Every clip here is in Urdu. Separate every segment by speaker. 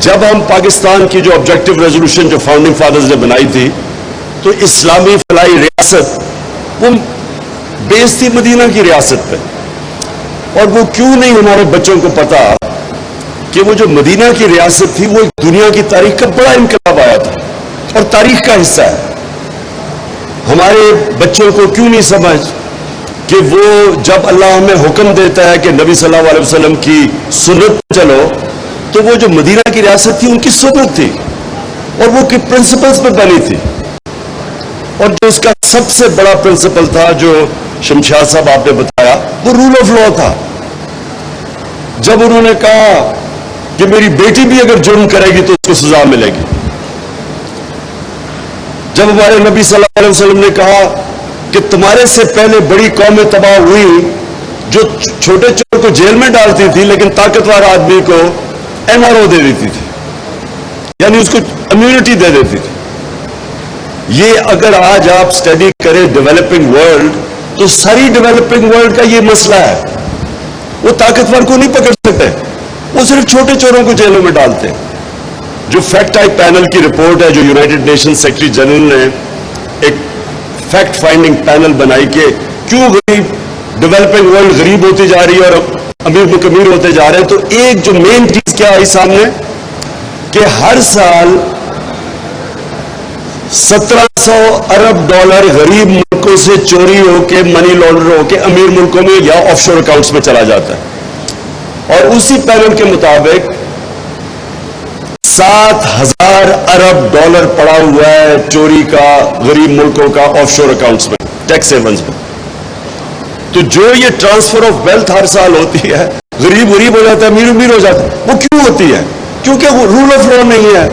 Speaker 1: جب ہم پاکستان کی جو آبجیکٹو ریزولوشن جو فاؤنڈنگ فادرز نے بنائی تھی تو اسلامی فلاحی ریاست وہ بیس تھی مدینہ کی ریاست پہ. اور وہ کیوں نہیں ہمارے بچوں کو پتا کہ وہ جو مدینہ کی ریاست تھی وہ ایک دنیا کی تاریخ کا بڑا انقلاب آیا تھا اور تاریخ کا حصہ ہے. ہمارے بچوں کو کیوں نہیں سمجھ کہ وہ جب اللہ ہمیں حکم دیتا ہے کہ نبی صلی اللہ علیہ وسلم کی سنت چلو تو وہ جو مدینہ کی ریاست تھی ان کی سنت تھی اور وہ کی پرنسپلز پہ بنی تھی. اور جو اس کا سب سے بڑا پرنسپل تھا جو شمشاد صاحب آپ نے بتایا وہ رول آف لا تھا. جب انہوں نے کہا کہ میری بیٹی بھی اگر جرم کرے گی تو اس کو سزا ملے گی. جب ہمارے نبی صلی اللہ علیہ وسلم نے کہا کہ تمہارے سے پہلے بڑی قومیں تباہ ہوئی جو چھوٹے چور کو جیل میں ڈالتی تھی لیکن طاقتور آدمی کو NRO دے دیتی تھی, یعنی اس کو امیونٹی دے دیتی تھی. یہ اگر آج آپ اسٹڈی کریں ڈیولپنگ ورلڈ تو ساری ڈیولپنگ ورلڈ کا یہ مسئلہ ہے. وہ طاقتور کو نہیں پکڑ سکتے, وہ صرف چھوٹے چوروں کو جیلوں میں ڈالتے. جو فیکٹ آئی پینل کی رپورٹ ہے جو یونائٹڈ نیشن سیکرٹری جنرل نے ایک فیکٹ فائنڈنگ پینل بنائی کہ کیوں ڈیولپنگ ورلڈ غریب ہوتی جا رہی ہے اور امیر مکمیر ہوتے جا رہے ہیں, تو ایک جو مین چیز کیا آئی سامنے کہ ہر سال 1700 ارب ڈالر غریب ملکوں سے چوری ہو کے منی لانڈر ہو کے امیر ملکوں میں یا آف شور اکاؤنٹس میں چلا جاتا ہے. اور اسی پینل کے مطابق 7000 ارب ڈالر پڑا ہوا ہے چوری کا غریب ملکوں کا آف شور اکاؤنٹس میں, ٹیکس ہیونز میں. تو جو یہ ٹرانسفر آف ویلتھ ہر سال ہوتی ہے, غریب غریب ہو جاتا ہے, امیر امیر ہو جاتا ہے, وہ کیوں ہوتی ہے؟ کیونکہ وہ رول آف لا نہیں ہے.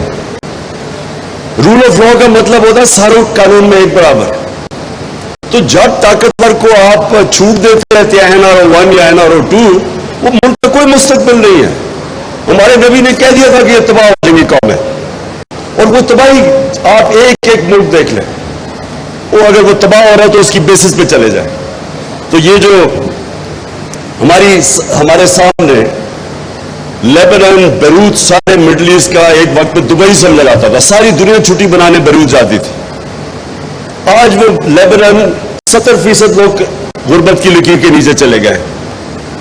Speaker 1: رول آف لا کا مطلب ہوتا ہے ساروں قانون میں ایک برابر. تو جب طاقتور کو آپ چھوٹ دیتے رہتے ہیں NRO 1 یا NRO 2, وہ ملک کا کوئی مستقبل نہیں ہے. ہمارے نبی نے کہہ دیا تھا کہ یہ تباہ ہو جائیں گی قومیں, اور وہ تباہی آپ ایک ایک ملک دیکھ لیں, وہ اگر وہ تباہ ہو رہا ہے تو اس کی بیسس پہ چلے جائیں. تو یہ جو ہمارے سامنے لیبنان, بیروت, سارے مڈل ایسٹ کا ایک وقت میں دبئی سمجھا جاتا تھا, ساری دنیا چھٹی بنانے بیروت جاتی تھی. آج وہ لیبنان 70% لوگ غربت کی لکیر کے نیچے چلے گئے.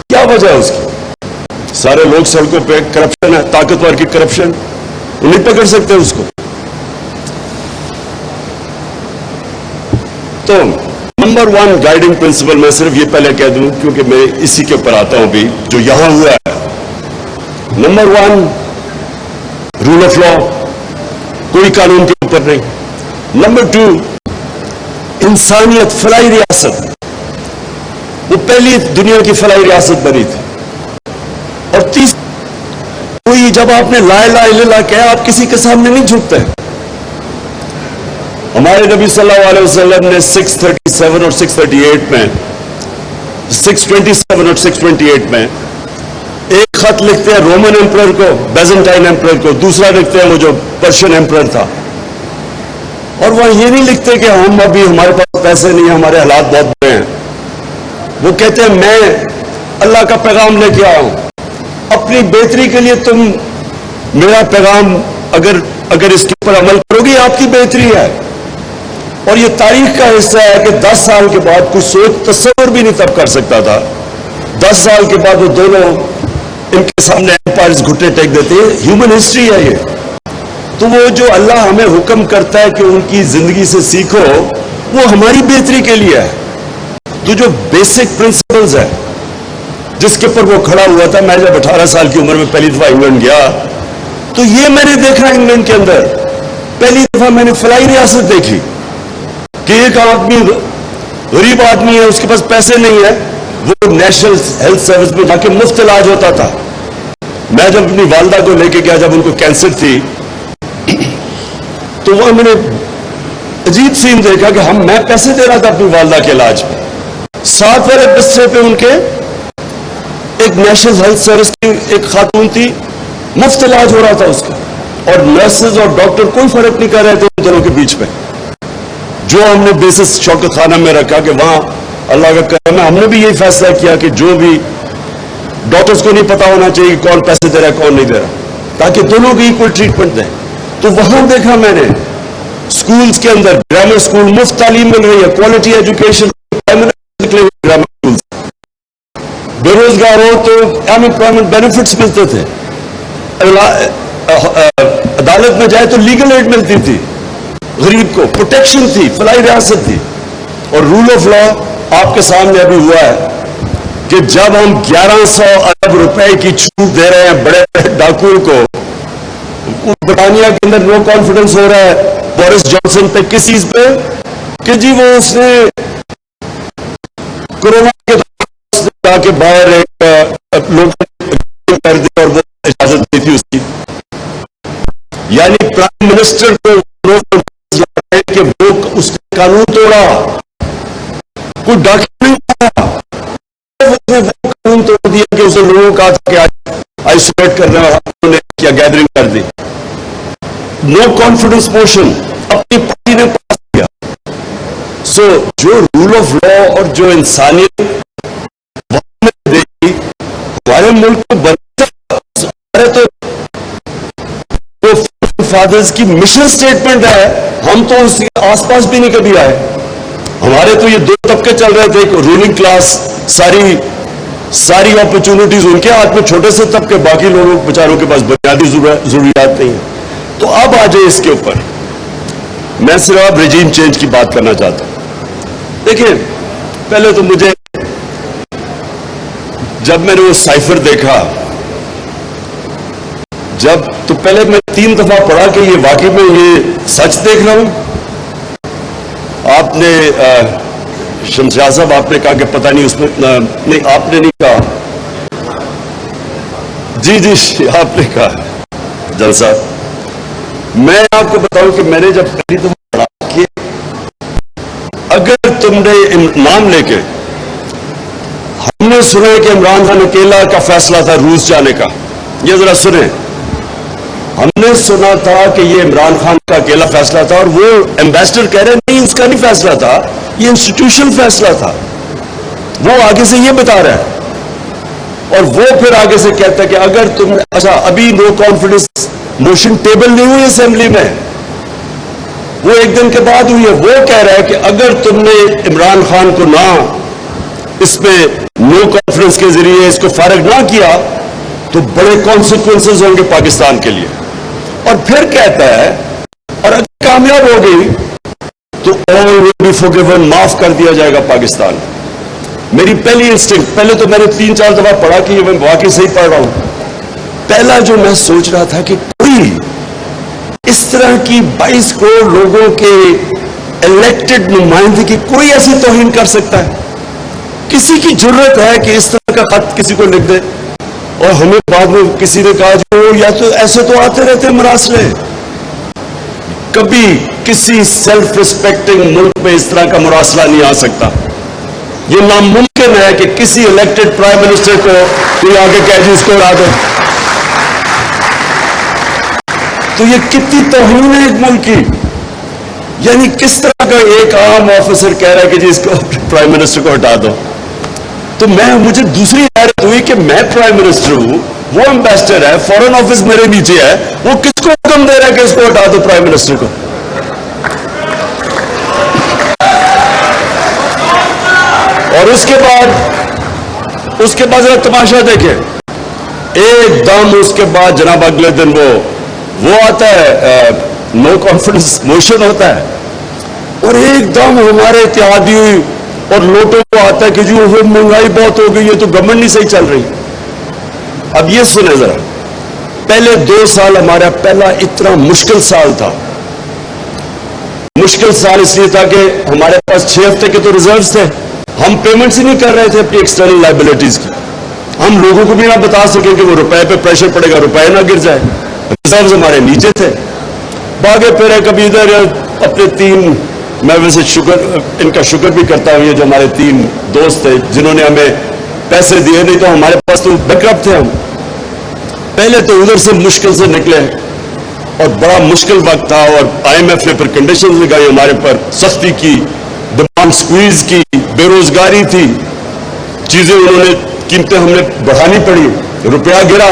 Speaker 1: کیا وجہ ہے اس کی؟ سارے لوگ سڑکوں پہ, کرپشن ہے, طاقتور کی کرپشن, وہ نہیں پکڑ سکتے اس کو. تو نمبر 1 گائیڈنگ پرنسپل میں صرف یہ پہلے کہہ دوں کیونکہ میں اسی کے اوپر آتا ہوں بھی جو یہاں ہوا ہے. نمبر 1 رول آف لا, کوئی قانون کے اوپر نہیں. نمبر 2 انسانیت, فلاحی ریاست, وہ پہلی دنیا کی فلاحی ریاست بنی تھی. اور کوئی جب آپ نے لا الہ الا اللہ کہا آپ کسی کے سامنے نہیں جھکتے. ہمارے نبی صلی اللہ علیہ وسلم نے 637 اور 638 میں 627 اور 628 میں ایک خط لکھتے ہیں رومن ایمپرر کو, بیزنٹائن ایمپرر کو, دوسرا لکھتے ہیں وہ جو پرشین ایمپرر تھا. اور وہ یہ نہیں لکھتے کہ ہم ابھی ہمارے پاس پیسے نہیں ہیں, ہمارے حالات بہت برے ہیں. وہ کہتے ہیں میں اللہ کا پیغام لے کے آیا ہوں, اپنی بہتری کے لیے تم میرا پیغام اگر اس کے اوپر عمل کرو گے آپ کی بہتری ہے. اور یہ تاریخ کا حصہ ہے کہ 10 سال کے بعد کچھ سوچ تصور بھی نہیں تب کر سکتا تھا. 10 سال کے بعد وہ دونوں ان کے سامنے ایمپائرز گھٹنے ٹیک دیتے ہیں. ہیومن ہسٹری ہے یہ. تو وہ جو اللہ ہمیں حکم کرتا ہے کہ ان کی زندگی سے سیکھو, وہ ہماری بہتری کے لیے ہے. تو جو بیسک پرنسپلز ہے جس کے اوپر وہ کھڑا ہوا تھا, میں جب 18 سال کی عمر میں پہلی دفعہ انگلینڈ گیا تو یہ میں نے دیکھا انگلینڈ کے اندر پہلی دفعہ میں نے فلاحی ریاست دیکھی کہ ایک آدمی غریب آدمی ہے, اس کے پاس پیسے نہیں ہے, وہ نیشنل ہیلتھ سروس میں جا کے مفت علاج ہوتا تھا. میں جب اپنی والدہ کو لے کے گیا جب ان کو کینسر تھی تو وہ میں نے عجیب سین دیکھا کہ میں پیسے دے رہا تھا اپنی والدہ کے علاج پہ, 7 والے بسترے پہ ان کے ایک نیشنل ہیلتھ سروس کی ایک خاتون تھی, مفت علاج ہو رہا تھا اس کا, اور نرسز اور ڈاکٹر کوئی فرق نہیں کر رہے تھے ان دونوں کے بیچ میں. جو ہم نے بیسس شوکت خانہ میں رکھا کہ وہاں اللہ کا کرم ہے, ہم نے بھی یہی فیصلہ کیا کہ جو بھی ڈاکٹرز کو نہیں پتا ہونا چاہیے کون پیسے دے رہا ہے کون نہیں دے رہا. تاکہ دونوں کو ایکول ٹریٹمنٹ دیں. تو وہاں دیکھا میں نے اسکولز کے اندر گرامر اسکول مفت تعلیم مل رہی ہے, کوالٹی ایجوکیشن, گرامر اسکول. بے روزگار ہو تو ان امپلائمنٹ بینیفٹس ملتے تھے, عدالت میں جائے تو لیگل ایڈ ملتی تھی, غریب کو پروٹیکشن تھی, فلاحی ریاست تھی. اور رول آف لا آپ کے سامنے ابھی ہوا ہے کہ جب ہم 1100 ارب روپے کی چھوٹ دے رہے ہیں بڑے بڑے ڈاکوؤں کو, برطانیہ کے اندر نو کانفیڈنس ہو رہا ہے بورس جانسن پہ کس چیز پہ کہ جی وہ اس نے کورونا کے جا کے باہر لوگ کر دی اور وہ اجازت دی تھی اس کی. یعنی پرائم منسٹر کو کہ وہ اس نے قانون توڑا, کوئی ڈاکٹر نہیں تھا, وہ قانون توڑ دیا کہ اسے لوگوں کا کہ آئسولیٹ کرنے والا کیا گیدرنگ کر دی. نو کانفیڈنس موشن اپنی پارٹی نے پاس کیا. سو جو رول آف لا اور جو انسانیت دیکھی ہمارے ملک کو بنتا تو فادرز کی مشن سٹیٹمنٹ ہے, ہم تو اس کے آس پاس بھی نہیں کبھی آئے. ہمارے تو یہ دو طبقے چل رہے تھے, رولنگ کلاس ساری اپرچونٹیز ان کے ہاتھ میں, چھوٹے سے طبقے باقی لوگوں بیچاروں کے پاس بنیادی ضروریات نہیں ہیں. تو اب آ جائے اس کے اوپر, میں صرف رجیم چینج کی بات کرنا چاہتا ہوں. دیکھیں پہلے تو مجھے جب میں نے وہ سائفر دیکھا تو پہلے میں 3 دفعہ پڑھا کہ یہ واقعی میں یہ سچ دیکھ رہا ہوں. آپ نے شمشاد صاحب آپ نے کہا کہ پتہ نہیں اس میں نہیں, آپ نے نہیں کہا, جی آپ نے کہا جل صاحب. میں آپ کو بتاؤں کہ میں نے جب پہلی دفعہ پڑھا کہ اگر تم نے نام لے کے, ہم نے سنا کہ عمران خان اکیلا کا فیصلہ تھا روس جانے کا, یہ ذرا سنیں, ہم نے سنا تھا کہ یہ عمران خان کا اکیلا فیصلہ تھا, اور وہ ایمبیسڈر کہہ رہے نہیں اس کا نہیں فیصلہ تھا, یہ انسٹیٹیوشن فیصلہ تھا. وہ آگے سے یہ بتا رہا ہے, اور وہ پھر آگے سے کہتا ہے کہ اگر تم, اچھا ابھی نو کانفیڈنس موشن ٹیبل نہیں ہوئی اسمبلی میں, وہ 1 دن کے بعد ہوئی ہے. وہ کہہ رہا ہے کہ اگر تم نے عمران خان کو نہ اس پہ نو کانفیڈنس کے ذریعے اس کو فارغ نہ کیا تو بڑے کانسیکوینسز ہوں گے پاکستان کے لیے. اور پھر کہتا ہے اور اگر کامیاب ہو گئی تو all will be forgiven, معاف کر دیا جائے گا پاکستان. میری پہلی انسٹنکٹ, پہلے تو میں نے 3-4 دفعہ پڑھا کہ یہ میں واقعی صحیح پڑھ رہا ہوں. پہلا جو میں سوچ رہا تھا کہ کوئی اس طرح کی 22 کروڑ لوگوں کے الیکٹڈ نمائندگی کوئی ایسی توہین کر سکتا ہے؟ کسی کی جرت ہے کہ اس طرح کا خط کسی کو لکھ دے؟ اور ہمیں بعد میں کسی نے کہا جو یا تو ایسے تو آتے رہتے مراسلے, کبھی کسی سیلف ریسپیکٹنگ ملک میں اس طرح کا مراسلہ نہیں آ سکتا. یہ ناممکن ہے کہ کسی الیکٹڈ پرائم منسٹر کو کوئی آگے کہہ جی اس کو اڑا دے. تو یہ کتنی توہین ہے ایک ملک کی. یعنی کس طرح کا ایک عام آفیسر کہہ رہا ہے کہ جی اس کو پرائم منسٹر کو ہٹا دو. تو مجھے دوسری حیرت ہوئی کہ میں پرائم منسٹر ہوں, وہ امبیسڈر ہے, فورن آفس میرے نیچے ہے, وہ کس کو حکم دے رہا ہے کہ اس کو ہٹا دو پرائم منسٹر کو. اور اس کے بعد ذرا تماشا دیکھیں, ایک دم اس کے بعد جناب اگلے دن وہ آتا ہے, نو کانفیڈنس موشن ہوتا ہے, اور ایک دم ہمارے اتحادی اور لوٹوں کو آتا ہے کہ جو مہنگائی بہت ہو گئی ہے تو گورنمنٹ نہیں صحیح چل رہی. اب یہ سنیں ذرا, پہلے 2 سال ہمارا پہلا اتنا مشکل سال تھا. مشکل سال اس لیے تھا کہ ہمارے پاس 6 ہفتے کے تو ریزروز تھے, ہم پیمنٹس ہی نہیں کر رہے تھے اپنی ایکسٹرنل لائبلٹیز کی. ہم لوگوں کو بھی نہ بتا سکیں کہ وہ روپے پہ پریشر پڑے گا, روپے نہ گر جائے. ریزروز ہمارے نیچے تھے, باغے پھرے کبھی ادھر اپنے 3, میں ویسے ان کا شکر بھی کرتا ہوں, یہ جو ہمارے 3 دوست تھے جنہوں نے ہمیں پیسے دیے, نہیں تو ہمارے پاس تو بیکرپٹ تھے. ہم پہلے تو ادھر سے مشکل سے نکلے اور بڑا مشکل وقت تھا, اور IMF نے پھر کنڈیشنز لگائی ہمارے پر, سختی کی, ڈیمانڈ سکویز کی, بے روزگاری تھی, چیزیں انہوں نے, قیمتیں ہم نے بڑھانی پڑی, روپیہ گرا.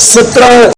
Speaker 1: 17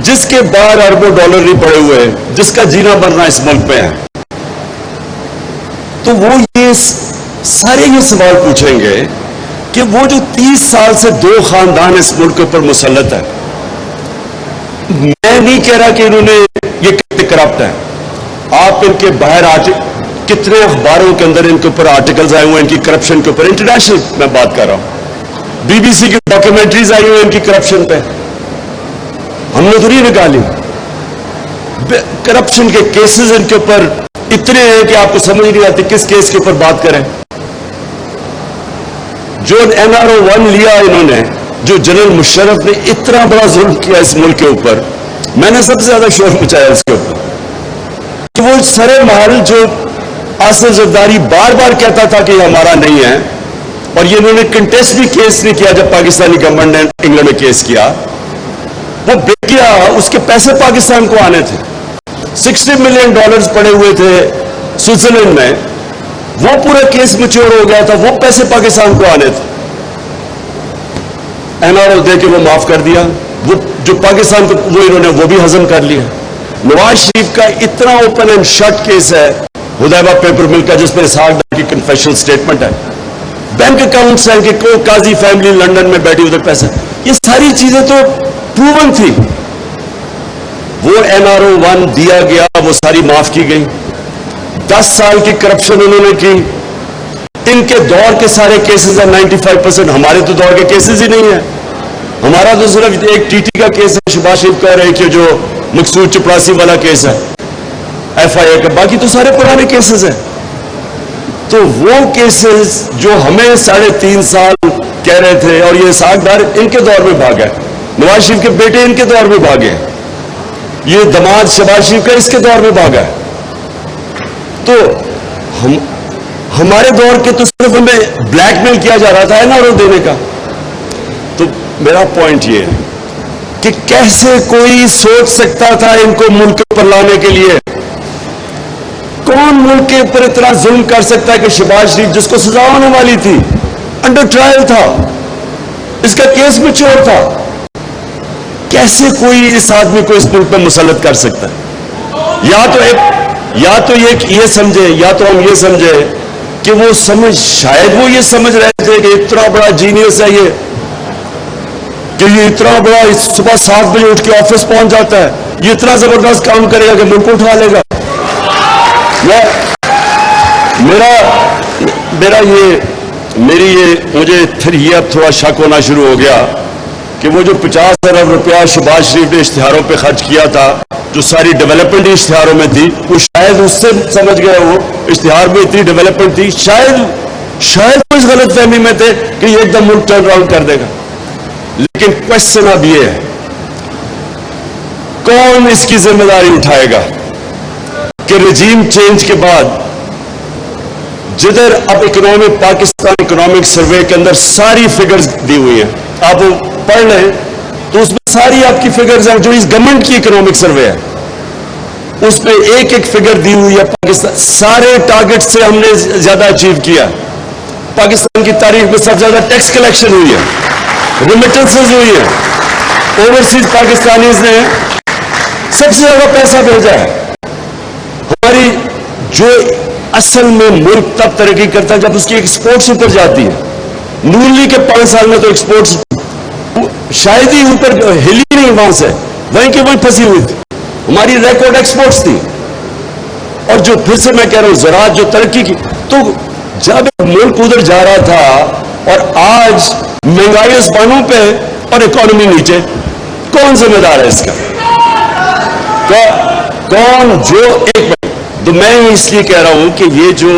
Speaker 1: جس کے باہر اربوں ڈالر نہیں پڑے ہوئے, جس کا جینا مرنا اس ملک پہ ہے, تو وہ یہ سارے یہ سوال پوچھیں گے کہ وہ جو 30 سال سے 2 خاندان اس ملک کے اوپر مسلط ہے, میں نہیں کہہ رہا کہ انہوں نے یہ کتنے کرپٹ ہیں, آپ ان کے باہر کتنے اخباروں کے اندر ان کے اوپر آرٹیکلز آئے ہوئے ہیں ان کی کرپشن کے اوپر, انٹرنیشنل میں بات کر رہا ہوں, BBC کی ڈاکیومنٹریز آئی ہوئی ہیں ان کی کرپشن پہ, ہم نے تو نہیں نکالی. کرپشن کے کیسز ان کے اوپر اتنے ہیں کہ آپ کو سمجھ نہیں آتی کس کیس کے اوپر بات کریں. جو NRO-1 لیا انہوں نے, جو جنرل مشرف نے اتنا بڑا ظلم کیا اس ملک کے اوپر, میں نے سب سے زیادہ شور مچایا اس کے اوپر کہ وہ سرے محل جو آصف زرداری بار بار کہتا تھا کہ یہ ہمارا نہیں ہے, اور یہ انہوں نے کنٹیسٹ بھی کیس نہیں کیا جب پاکستانی گورنمنٹ نے انگلینڈ میں کیس کیا, وہ بک گیا, اس کے پیسے پاکستان کو آنے تھے, $60 ملین پڑے ہوئے تھے سوئٹزرلینڈ میں, وہ پورا کیس میچور ہو گیا تھا, وہ پیسے پاکستان کو آنے تھے, NRO دے کے وہ معاف کر دیا, وہ جو پاکستان کو وہ انہوں نے وہ بھی ہضم کر لیا. نواز شریف کا اتنا اوپن اینڈ شٹ کیس ہے حدیبہ پیپر مل کا, جس میں اسحاق ڈار کی کنفیشنل سٹیٹمنٹ ہے, بینک اکاؤنٹس ہیں کہ کوئی قاضی فیملی لندن میں بیٹھی ادھر پیسے, یہ ساری چیزیں تو پروون تھی. وہ NRO-1 دیا گیا, وہ ساری معاف کی گئی. 10 سال کی کرپشن انہوں نے کی, ان کے دور کے سارے کیسز ہیں 95%, ہمارے تو دور کے کیسز ہی نہیں ہیں. ہمارا تو صرف ایک TT کا کیس ہے, شباز شریف کہہ رہے کہ جو مقصود چپراسی والا کیس ہے FIA کا, باقی تو سارے پرانے کیسز ہیں. تو وہ کیسز جو ہمیں 3.5 سال کہہ رہے تھے, اور یہ اسحاق ڈار ان کے دور میں بھاگا, نواز شریف کے بیٹے ان کے دور میں بھاگے, یہ داماد شباز شریف کا اس کے دور میں بھاگا ہے. تو ہمارے دور کے تو صرف ہمیں بلیک میل کیا جا رہا تھا NRO دینے کا. تو میرا پوائنٹ یہ ہے کہ کیسے کوئی سوچ سکتا تھا ان کو ملک پر لانے کے لیے, کون ملک کے اوپر اتنا ظلم کر سکتا ہے کہ شباز شریف جس کو سزا ہونے والی تھی, انڈر ٹرائل تھا, اس کا کیس میچور تھا, کیسے کوئی اس آدمی کو اس ملک پہ مسلط کر سکتا ہے؟ یا تو یہ سمجھے, یا تو ہم یہ سمجھے کہ وہ شاید وہ یہ سمجھ رہے تھے کہ اتنا بڑا جینیس ہے یہ, کہ یہ اتنا بڑا صبح 7 بجے اٹھ کے آفس پہنچ جاتا ہے, یہ اتنا زبردست کام کرے گا کہ ملک کو اٹھا لے گا. مجھے پھر یہ اب تھوڑا شک ہونا شروع ہو گیا کہ وہ جو 50 ارب روپیہ شباز شریف نے اشتہاروں پہ خرچ کیا تھا, جو ساری ڈیولپمنٹ اشتہاروں میں تھی, وہ شاید اس سے سمجھ گئے وہ اشتہار میں اتنی ڈیولپمنٹ تھی, شاید وہ اس غلط فہمی میں تھے کہ یہ ایک دم ملک ٹرن راؤنڈ کر دے گا. لیکن کوشچن اب یہ ہے, کون اس کی ذمہ داری اٹھائے گا کہ رجیم چینج کے بعد جدھر اب پاکستان اکنامک سروے کے اندر ساری فگرز دی ہوئی ہیں, آپ وہ پڑھ لیں تو اس میں ساری آپ کی فگرز ہیں, جو اس گورنمنٹ کی اکنامک سروے ہے اس میں ایک ایک فگر دی ہوئی ہے. پاکستان سارے ٹارگٹ سے ہم نے زیادہ اچیو کیا, پاکستان کی تاریخ میں سب سے زیادہ ٹیکس کلیکشن ہوئی ہے, ریمیٹنسز ہوئی ہے, اوورسیز پاکستانیز نے سب سے زیادہ پیسہ بھیجا ہے. ہماری جو اصل میں ملک تب ترقی کرتا ہے جب اس کی ایکسپورٹس اوپر جاتی ہے. نون لیگ کے 5 سال میں تو ایکسپورٹس شاید ہی اوپر ہلی نہیں, وہاں سے وہیں کی وہیں پھنسی ہوئی تھی, ہماری ریکارڈ ایکسپورٹس تھی. اور جو پھر سے میں کہہ رہا ہوں زراعت جو ترقی کی, تو جب ملک ادھر جا رہا تھا اور آج مہنگائی اسمانوں پہ اور اکانومی نیچے, کون ذمہ دار ہے اس کا؟ کون؟ جو ایک تو میں اس لیے کہہ رہا ہوں کہ یہ جو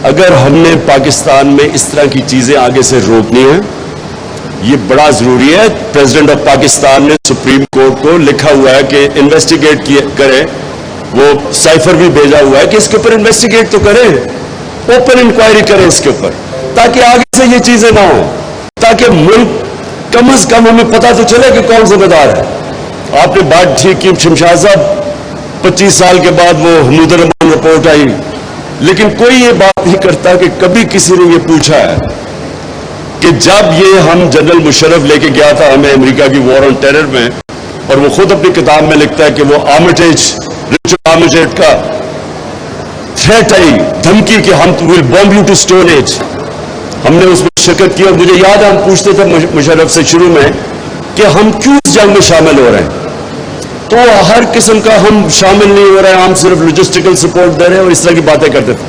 Speaker 1: اگر ہم نے پاکستان میں اس طرح کی چیزیں آگے سے روکنی ہیں, یہ بڑا ضروری ہے. پریزیڈنٹ آف پاکستان نے سپریم کورٹ کو لکھا ہوا ہے کہ انویسٹیگیٹ کرے, وہ سائفر بھی بھیجا ہوا ہے کہ اس کے اوپر انویسٹیگیٹ تو کرے, اوپن انکوائری کرے اس کے اوپر, تاکہ آگے سے یہ چیزیں نہ ہوں, تاکہ ملک کم از کم ہمیں پتہ تو چلے کہ کون ذمہ دار ہے. آپ نے بات ٹھیک کی, شمشاد صاحب 25 سال کے بعد وہ حمود الرحمان رپورٹ آئی, لیکن کوئی یہ بات نہیں کرتا کہ کبھی کسی نے یہ پوچھا ہے کہ جب یہ ہم جنرل مشرف لے کے گیا تھا ہمیں امریکہ کی وار آن ٹیرر میں, اور وہ خود اپنی کتاب میں لکھتا ہے کہ وہ آرمیٹیج، رچرڈ آرمیٹیج کا تھریٹ آئی، دھمکی کہ ہم will bomb you to stone age. ہم نے اس میں شرکت کی اور مجھے یاد ہے ہم پوچھتے تھے مشرف سے شروع میں کہ ہم کیوں اس جنگ میں شامل ہو رہے ہیں. تو ہر قسم کا ہم شامل نہیں ہو رہے ہیں، ہم صرف لاجسٹیکل سپورٹ دے رہے ہیں اور اس طرح کی باتیں کرتے تھے.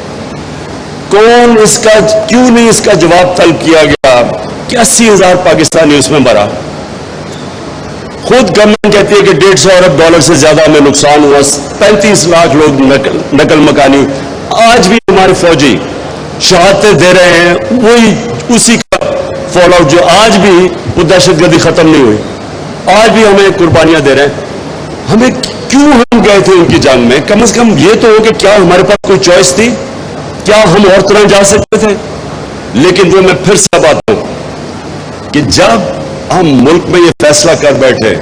Speaker 1: کون اس کا کیوں نہیں اس کا جواب طلب کیا گیا کہ 80,000 پاکستانی اس میں مرا. خود گورنمنٹ کہتی ہے کہ 150 ارب ڈالر سے زیادہ ہمیں نقصان ہوا، 35 لاکھ لوگ نقل مکانی. آج بھی ہمارے فوجی شہادتیں دے رہے ہیں، وہی اسی کا فال آؤٹ جو آج بھی وہ دہشت گردی ختم نہیں ہوئی، آج بھی ہمیں قربانیاں دے رہے ہیں. ہمیں کیوں ہم گئے تھے ان کی جنگ میں؟ کم از کم یہ تو ہو کہ کیا ہمارے پاس کوئی چوائس تھی؟ کیا ہم اور طرح جا سکتے تھے؟ لیکن وہ میں پھر سے بات ہوں کہ جب ہم ملک میں یہ فیصلہ کر بیٹھے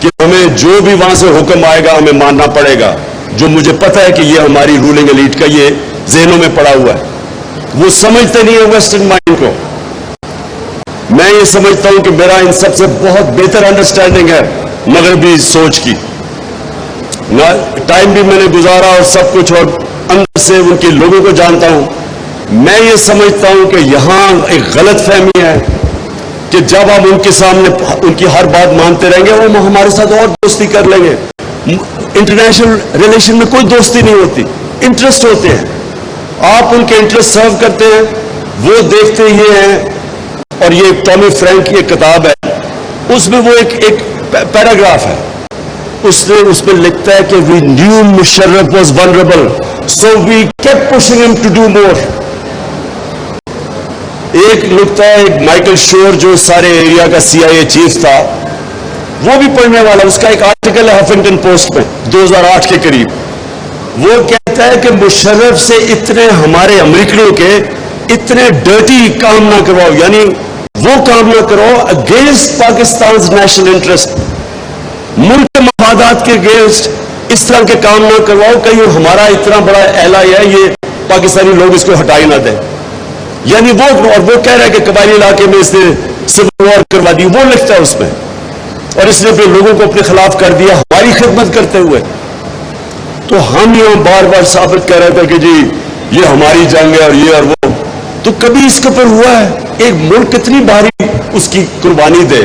Speaker 1: کہ ہمیں جو بھی وہاں سے حکم آئے گا ہمیں ماننا پڑے گا، جو مجھے پتا ہے کہ یہ ہماری رولنگ ایلیٹ کا یہ ذہنوں میں پڑا ہوا ہے، وہ سمجھتے نہیں ہے ویسٹرن مائنڈ کو. میں یہ سمجھتا ہوں کہ میرا ان سب سے بہت بہتر انڈرسٹینڈنگ ہے مغربی سوچ کی. ٹائم بھی میں نے گزارا اور سب کچھ، اور اندر سے ان کے لوگوں کو جانتا ہوں. میں یہ سمجھتا ہوں کہ یہاں ایک غلط فہمی ہے کہ جب ہم ان کے سامنے ان کی ہر بات مانتے رہیں گے وہ ہمارے ساتھ اور دوستی کر لیں گے. انٹرنیشنل ریلیشن میں کوئی دوستی نہیں ہوتی، انٹرسٹ ہوتے ہیں. آپ ان کے انٹرسٹ سرو کرتے ہیں، وہ دیکھتے ہی ہیں. اور یہ ٹامی فرینک کی ایک کتاب ہے، اس میں وہ ایک پیراگراف ہے، اس میں لکھتا ہے کہ we knew Musharraf was vulnerable so we kept pushing him to do more. ایک لکھتا ہے ایک مائیکل شور جو سارے ایریا کا CIA چیف تھا، وہ بھی پڑھنے والا، اس کا ایک آرٹیکل ہے ہفنگٹن پوسٹ میں 2008 کے قریب. وہ کہتا ہے کہ مشرف سے اتنے ہمارے امریکنوں کے اتنے ڈرٹی کام نہ کرواؤ، یعنی وہ کام نہ کرو اگینسٹ پاکستان نیشنل انٹرسٹ، ملک کے مفادات کے اگینسٹ اس طرح کے کام نہ کرواؤ کہ یہ ہمارا اتنا بڑا اعلی ہے، یہ پاکستانی لوگ اس کو ہٹائی نہ دیں. یعنی وہ، اور وہ کہہ رہا ہے کہ قبائلی علاقے میں اس نے سول وار کروا دی، وہ لکھتا ہے اس میں، اور اس نے پھر لوگوں کو اپنے خلاف کر دیا ہماری خدمت کرتے ہوئے. تو ہم یہ بار بار ثابت کر رہے تھے کہ جی یہ ہماری جنگ ہے اور یہ اور وہ. تو کبھی اس کے اوپر ہوا ہے ایک ملک کتنی بھاری اس کی قربانی دے،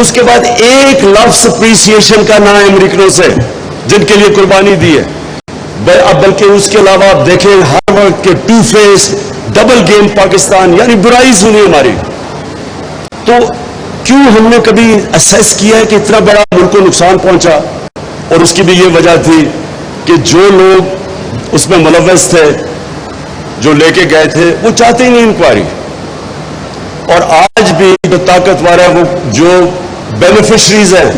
Speaker 1: اس کے بعد ایک لفظ اپریسیشن کا نہ امریکنوں سے جن کے لیے قربانی دی ہے. بلکہ اس کے علاوہ آپ دیکھیں ہر وقت کے two face double game Pakistan, یعنی برائی سنی ہماری. تو کیوں ہم نے کبھی اسیس کیا ہے کہ اتنا بڑا ملک کو نقصان پہنچا؟ اور اس کی بھی یہ وجہ تھی کہ جو لوگ اس میں ملوث تھے، جو لے کے گئے تھے، وہ چاہتے ہی نہیں انکوائری. اور آج بھی جو طاقتور ہے، وہ جو بینیفیشریز ہیں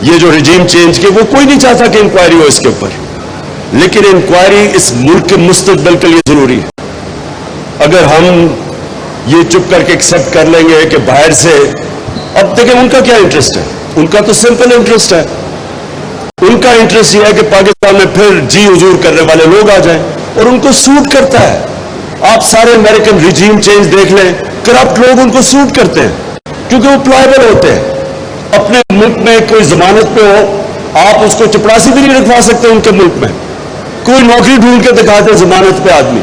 Speaker 1: یہ جو رجیم چینج کے، وہ کوئی نہیں چاہتا کہ انکوائری ہو اس کے اوپر. لیکن انکوائری اس ملک کے مستقبل کے لیے ضروری ہے. اگر ہم یہ چپ کر کے ایکسپٹ کر لیں گے کہ باہر سے، اب دیکھیں ان کا کیا انٹرسٹ ہے، ان کا تو سمپل انٹرسٹ ہے. ان کا انٹرسٹ یہ ہے کہ پاکستان میں پھر جی حضور کرنے والے لوگ آ جائیں، اور ان کو سوٹ کرتا ہے. آپ سارے امریکن رجیم چینج دیکھ لیں، کرپٹ لوگ ان کو سوٹ کرتے ہیں کیونکہ وہ پلائبل ہوتے ہیں. اپنے ملک میں کوئی ضمانت پہ ہو، آپ اس کو چپڑاسی بھی نہیں رکھوا سکتے. ان کے ملک میں کوئی نوکری ڈھونڈ کے دکھاتے ضمانت پہ آدمی،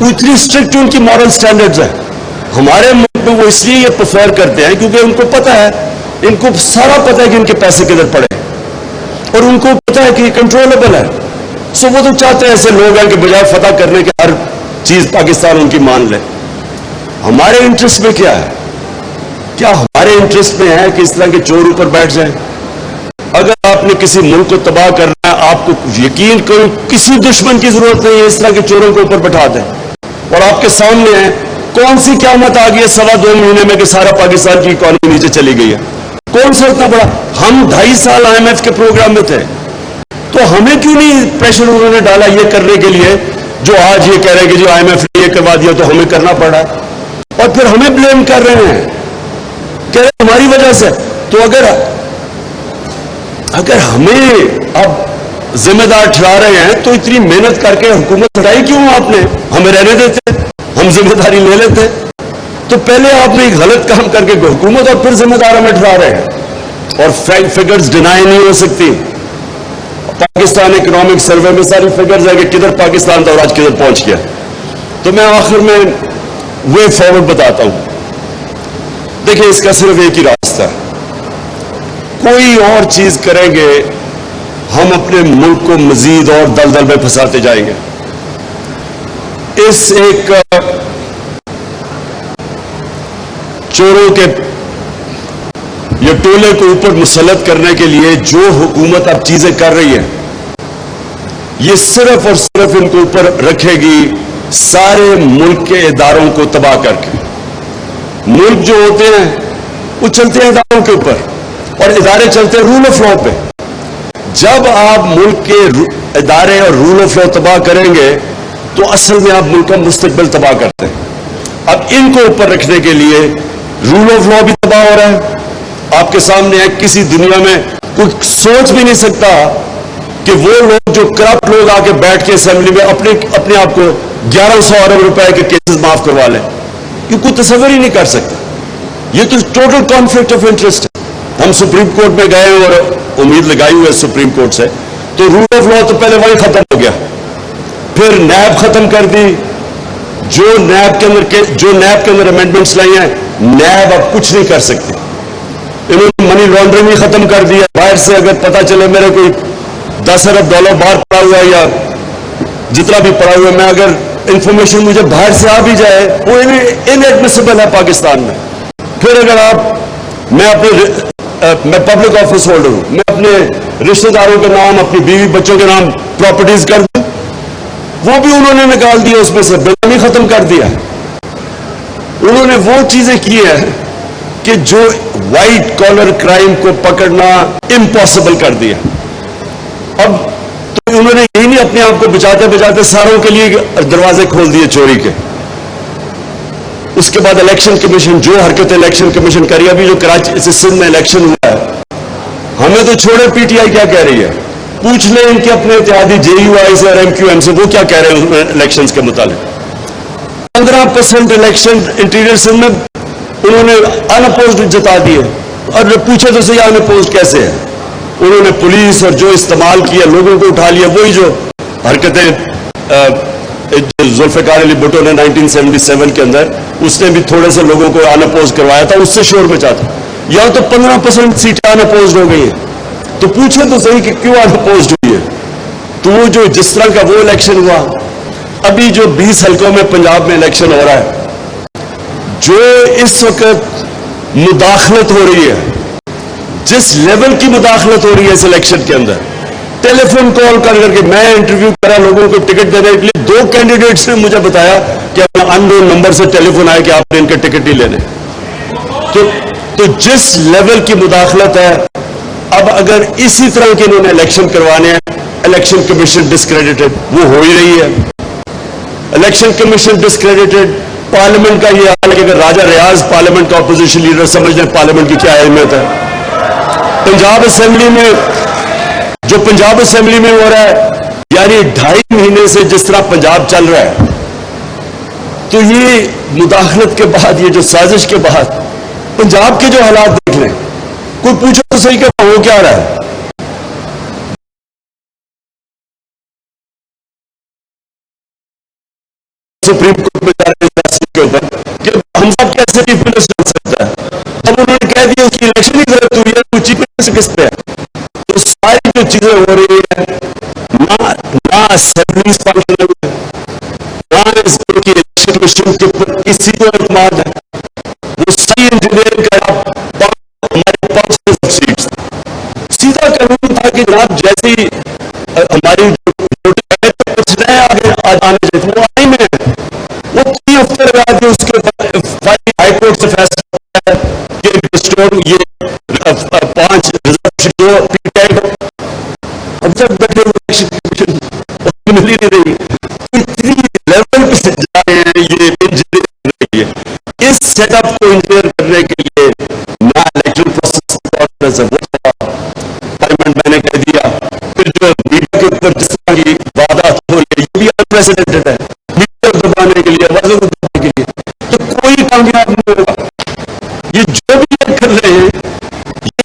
Speaker 1: وہ اتنی اسٹرکٹ ان کی مورل سٹینڈرڈز ہیں. ہمارے ملک میں وہ اس لیے یہ پریفر کرتے ہیں کیونکہ ان کو پتا ہے، ان کو سارا پتا ہے کہ ان کے پیسے کدھر پڑے، اور ان کو پتا ہے کہ یہ کنٹرولبل ہے. سو وہ تو چاہتے ہیں ایسے لوگ ہیں کہ بجائے فتح کرنے کے ہر چیز پاکستان ان کی مان لے. ہمارے انٹرسٹ میں کیا ہے؟ کیا ہمارے انٹرسٹ میں ہے کہ اس طرح کے چور اوپر بیٹھ جائیں؟ اگر آپ نے کسی ملک کو تباہ کرنا ہے، آپ کو یقین کرو کسی دشمن کی ضرورت نہیں ہے، اس طرح کے چوروں کو اوپر بٹھا دیں. اور آپ کے سامنے ہے کون سی قیامت آ گئی ہے 2.25 مہینے میں کہ سارا پاکستان کی اکانومی نیچے چلی گئی ہے. کون سا اتنا بڑا؟ ہم 2.5 سال IMF کے پروگرام میں تھے، تو ہمیں کیوں نہیں پریشر انہوں نے ڈالا یہ کرنے کے لیے جو آج یہ کہہ رہے ہیں کہ جو IMF نے یہ کروا دیا تو ہمیں کرنا پڑا، اور پھر ہمیں بلیم کر رہے ہیں کہ ہماری وجہ سے. تو اگر ہمیں اب ذمہ دار ٹھہرا رہے ہیں تو اتنی محنت کر کے حکومت ہٹائی کیوں آپ نے؟ ہمیں رہنے دیتے، ہم ذمہ داری لے لیتے. تو پہلے آپ نے ایک غلط کام کر کے حکومت اور پھر ذمہ دار ہمیں ٹھہرا رہے ہیں. اور فگرز ڈینائی نہیں ہو سکتی. پاکستان اکنامک سروے میں ساری فگرز ہے کہ کدھر پاکستان تھا اور آج کدھر پہنچ گیا. تو میں آخر میں وے فارورڈ بتاتا ہوں. دیکھیں اس کا صرف ایک ہی راستہ ہے. کوئی اور چیز کریں گے ہم اپنے ملک کو مزید اور دلدل میں پھنساتے جائیں گے. اس ایک چوروں کے یہ ٹولے کو اوپر مسلط کرنے کے لیے جو حکومت اب چیزیں کر رہی ہے یہ صرف اور صرف ان کو اوپر رکھے گی سارے ملک کے اداروں کو تباہ کر کے. ملک جو ہوتے ہیں وہ چلتے ہیں اداروں کے اوپر اور ادارے چلتے ہیں رول آف لا پہ. جب آپ ملک کے ادارے اور رول آف لا تباہ کریں گے تو اصل میں آپ ملک کا مستقبل تباہ کرتے ہیں. اب ان کو اوپر رکھنے کے لیے رول آف لا بھی تباہ ہو رہا ہے. آپ کے سامنے ہے کسی دنیا میں کوئی سوچ بھی نہیں سکتا کہ وہ لوگ جو کرپٹ لوگ آ کے بیٹھ کے اسمبلی میں اپنے آپ کو 1100 ارب روپے کے کیسز معاف کروا لیں. یہ کوئی تصور ہی نہیں کر سکتا. یہ تو ٹوٹل کانفلکٹ آف انٹرسٹ ہے. ہم سپریم کورٹ میں گئے اور امید لگائی ہوئی ہے سپریم کورٹ سے تو رول آف لا تو پہلے وہیں ختم ہو گیا. پھر نیب ختم کر دی. جو نیب کے اندر امینڈمنٹس لائی ہیں نیب اب کچھ نہیں کر سکتی. انہوں نے منی لانڈرنگ بھی ختم کر دیا. باہر سے اگر پتا چلے میرے کوئی 10 ارب ڈالر باہر پڑا ہوا ہے یا جتنا بھی پڑا ہوا ہے, میں اگر انفارمیشن مجھے باہر سے آ بھی جائے وہ ان ایڈمیسیبل ہے پاکستان میں. پھر اگر میں پبلک آفس ہولڈر ہوں, میں اپنے رشتہ داروں کے نام اپنی بیوی بچوں کے نام پراپرٹیز کر دوں, وہ بھی انہوں نے نکال دیا, اس میں سے بےنامی ختم کر دیا. انہوں نے وہ چیزیں کی ہیں کہ جو وائٹ کالر کرائم کو پکڑنا امپاسبل کر دیا. اب تو انہوں نے یہی نہیں اپنے آپ کو بچاتے بچاتے ساروں کے لیے دروازے کھول دیے چوری کے. اس کے بعد الیکشن کمیشن جو حرکت الیکشن کمیشن کری, ابھی جو کراچی سے سندھ میں الیکشن ہوا ہے, ہمیں تو چھوڑے پی ٹی آئی کیا کہہ رہی ہے, پوچھ لیں ان کے اپنے اتحادی جے یو آئی سے اور ایم کیو ایم سے وہ کیا کہہ رہے ہیں الیکشنز کے متعلق. 15% الیکشن انٹیریئر سندھ میں انہوں نے ان اپوزڈ جتا دیے. اور پوچھے تو صحیح ان اپوزڈ کیسے ہے. انہوں نے پولیس اور جو استعمال کیا لوگوں کو اٹھا لیا, وہی جو حرکتیں ذوالفقار علی بھٹو نے 1977 کے اندر اس نے بھی تھوڑے سے لوگوں کو ان اپوز کروایا تھا, اس سے شور مچا تھا. یہاں تو 15% سیٹیں ان اپوزڈ ہو گئی ہیں. تو پوچھے تو صحیح کہ کیوں ان اپوزڈ ہوئی ہے. تو وہ جو جس طرح کا وہ الیکشن ہوا, ابھی جو 20 حلقوں میں پنجاب میں الیکشن ہو رہا ہے, جو اس وقت مداخلت ہو رہی ہے, جس لیول کی مداخلت ہو رہی ہے اس الیکشن کے اندر, ٹیلی فون کال کر کے میں انٹرویو کرا لوگوں کو ٹکٹ دینے کے لیے, 2 کینڈیڈیٹس نے مجھے بتایا کہ ان نون نمبر سے ٹیلی فون آیا کہ آپ نے ان کے ٹکٹ نہیں لینے. تو جس لیول کی مداخلت ہے, اب اگر اسی طرح کے انہوں نے الیکشن کروانے ہیں, الیکشن کمیشن ڈسکریڈیٹڈ وہ ہو ہی رہی ہے. Election commission ڈسکریڈیٹڈ. پارلیمنٹ کا یہ حال ہے کہ اگر راجہ ریاض پارلیمنٹ کا اپوزیشن لیڈر سمجھ لیں پارلیمنٹ کی کیا اہمیت ہے. پنجاب اسمبلی میں جو پنجاب اسمبلی میں ہو رہا ہے, یعنی 2.5 مہینے سے جس طرح پنجاب چل رہا ہے, تو یہ مداخلت کے بعد, یہ جو سازش کے بعد پنجاب کے جو حالات دیکھ لیں, کوئی پوچھو تو صحیح کہ ہو کیا رہا ہے. سپریم کورٹ میں جا رہے ہیں کے اوپر کہ حمزہ کیسے چیف منسٹر بن سکتا ہے. اب انہوں نے کہہ دیا اس کی الیکشن ہی غلط ہوئی ہے, تو چیف منسٹر کس پہ ہے. تو ساری جو چیزیں ہو رہی ہیں, نہ اسمبلیز فنکشنل ہے, نہ اس کی الیکشن کمیشن کے اوپر کسی کو اعتماد ہے. وہ ساری انجینئرنگ کا ہمارے 500 سیٹس سیدھا قانون تھا کہ جناب جیسی ہماری کچھ نئے آگے آنے چاہیے وہ آئی میں وہ 3 ہفتے لگا کے اس کے ہائی کورٹ سے فیصلہ ہے کہ یہ 5 ریزرویشن جو پی ٹی آئی کو اب تک بیٹھے ہوئے مل ہی نہیں رہی. اتنی لیول پہ جا رہے ہیں یہ انجینئر رہی ہے. اس سیٹ اپ کو انجینئر کرنے کے لیے نہ الیکشن پروسیس پارلیمنٹ میں نے کہہ دیا. پھر جو میڈیا کے اوپر جس طرح کی وعدات ہو رہی ہے یہ بھی انپریسیڈنٹڈ ہے. میڈیا کو دبانے کے لیے, آوازوں کو دبانے کے لیے, تو کوئی کامیاب نہیں ہوگا. یہ جو بھی کر رہے ہیں یہ